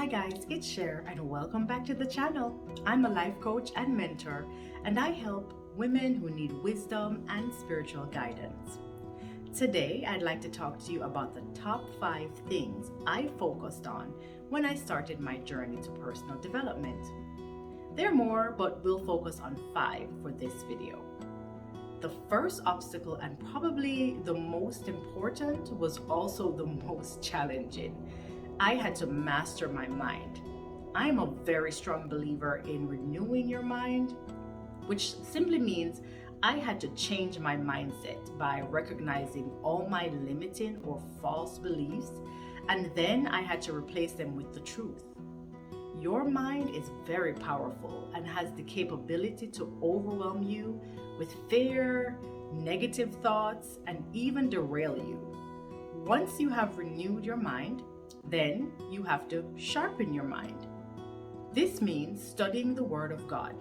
Hi guys, it's Cher and welcome back to the channel. I'm a life coach and mentor and I help women who need wisdom and spiritual guidance. Today, I'd like to talk to you about the top 5 things I focused on when I started my journey to personal development. There are more, but we'll focus on 5 for this video. The first obstacle, and probably the most important, was also the most challenging. I had to master my mind. I'm a very strong believer in renewing your mind, which simply means I had to change my mindset by recognizing all my limiting or false beliefs, and then I had to replace them with the truth. Your mind is very powerful and has the capability to overwhelm you with fear, negative thoughts, and even derail you. Once you have renewed your mind, then you have to sharpen your mind. This means studying the Word of God,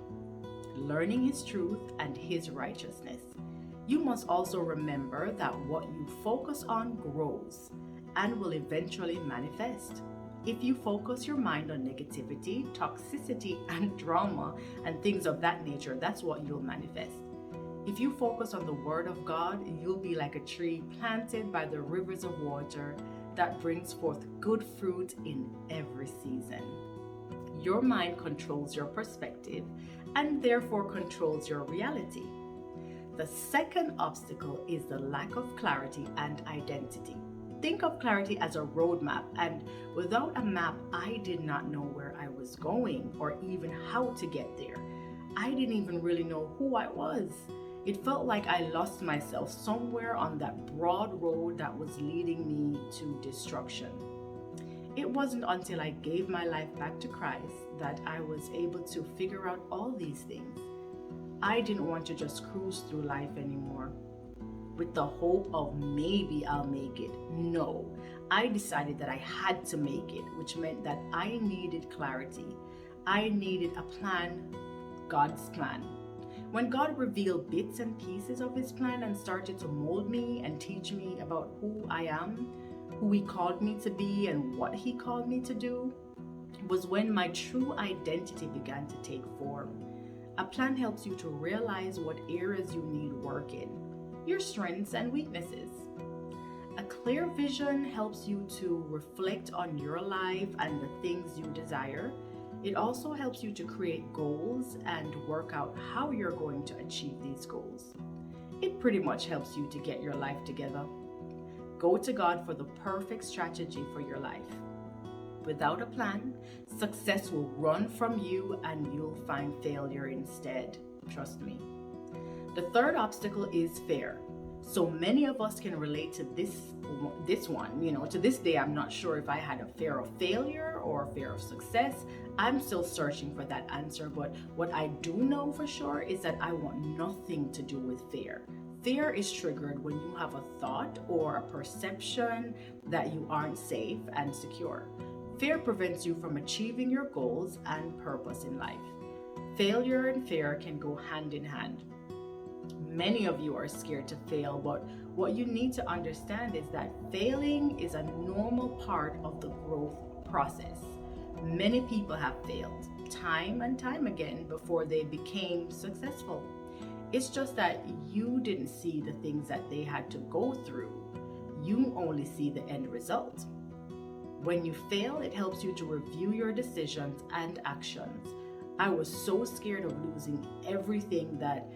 learning His truth and His righteousness. You must also remember that what you focus on grows and will eventually manifest. If you focus your mind on negativity, toxicity, and drama and things of that nature, that's what you'll manifest. If you focus on the Word of God, you'll be like a tree planted by the rivers of water that brings forth good fruit in every season. Your mind controls your perspective and therefore controls your reality. The second obstacle is the lack of clarity and identity. Think of clarity as a roadmap, and without a map, I did not know where I was going or even how to get there. I didn't even really know who I was. It felt like I lost myself somewhere on that broad road that was leading me to destruction. It wasn't until I gave my life back to Christ that I was able to figure out all these things. I didn't want to just cruise through life anymore with the hope of maybe I'll make it. No, I decided that I had to make it, which meant that I needed clarity. I needed a plan, God's plan. When God revealed bits and pieces of His plan and started to mold me and teach me about who I am, who He called me to be, and what He called me to do, was when my true identity began to take form. A plan helps you to realize what areas you need work in, your strengths and weaknesses. A clear vision helps you to reflect on your life and the things you desire. It also helps you to create goals and work out how you're going to achieve these goals. It pretty much helps you to get your life together. Go to God for the perfect strategy for your life. Without a plan, success will run from you and you'll find failure instead. Trust me. The third obstacle is fear. So many of us can relate to this one. To this day, I'm not sure if I had a fear of failure or a fear of success. I'm still searching for that answer, but what I do know for sure is that I want nothing to do with fear. Fear is triggered when you have a thought or a perception that you aren't safe and secure. Fear prevents you from achieving your goals and purpose in life. Failure and fear can go hand in hand. Many of you are scared to fail, but what you need to understand is that failing is a normal part of the growth process. Many people have failed time and time again before they became successful. It's just that you didn't see the things that they had to go through. You only see the end result. When you fail, it helps you to review your decisions and actions. I was so scared of losing everything that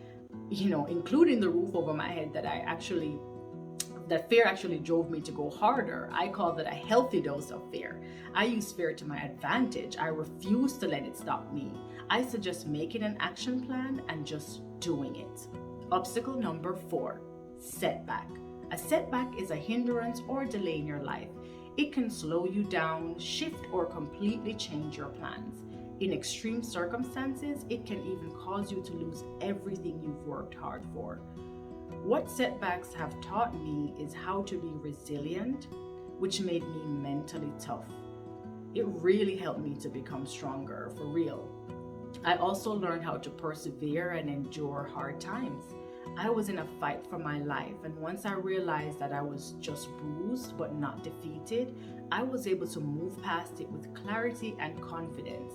including the roof over my head, that fear actually drove me to go harder. I call that a healthy dose of fear. I use fear to my advantage. I refuse to let it stop me. I suggest making an action plan and just doing it. Obstacle number 4, setback. A setback is a hindrance or delay in your life. It can slow you down, shift, or completely change your plans. In extreme circumstances, it can even cause you to lose everything you've worked hard for. What setbacks have taught me is how to be resilient, which made me mentally tough. It really helped me to become stronger, for real. I also learned how to persevere and endure hard times. I was in a fight for my life, and once I realized that I was just bruised but not defeated, I was able to move past it with clarity and confidence.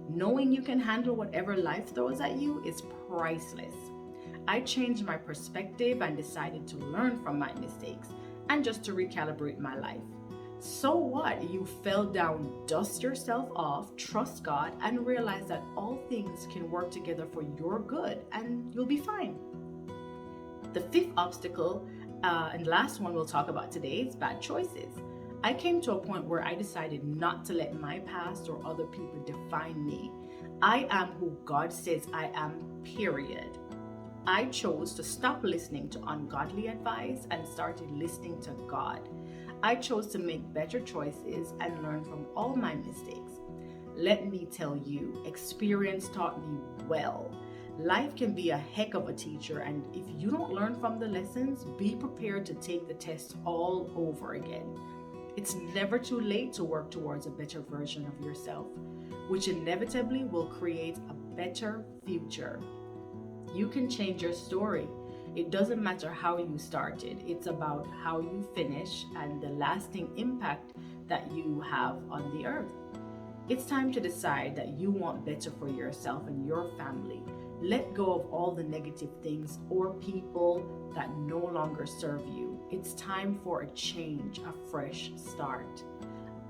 Knowing you can handle whatever life throws at you is priceless. I changed my perspective and decided to learn from my mistakes and just to recalibrate my life. So what? You fell down, dust yourself off, trust God, and realize that all things can work together for your good and you'll be fine. The fifth obstacle and last one we'll talk about today is bad choices. I came to a point where I decided not to let my past or other people define me. I am who God says I am, period. I chose to stop listening to ungodly advice and started listening to God. I chose to make better choices and learn from all my mistakes. Let me tell you, experience taught me well. Life can be a heck of a teacher, and if you don't learn from the lessons, be prepared to take the test all over again. It's never too late to work towards a better version of yourself, which inevitably will create a better future. You can change your story. It doesn't matter how you started, it's about how you finish and the lasting impact that you have on the earth. It's time to decide that you want better for yourself and your family. Let go of all the negative things or people that no longer serve you. It's time for a change, a fresh start.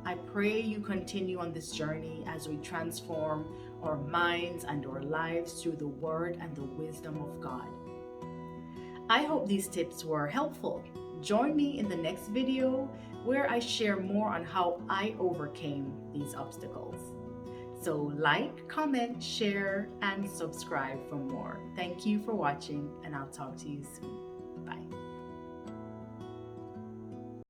I pray you continue on this journey as we transform our minds and our lives through the Word and the wisdom of God. I hope these tips were helpful. Join me in the next video where I share more on how I overcame these obstacles. So like, comment, share, and subscribe for more. Thank you for watching, and I'll talk to you soon. Bye.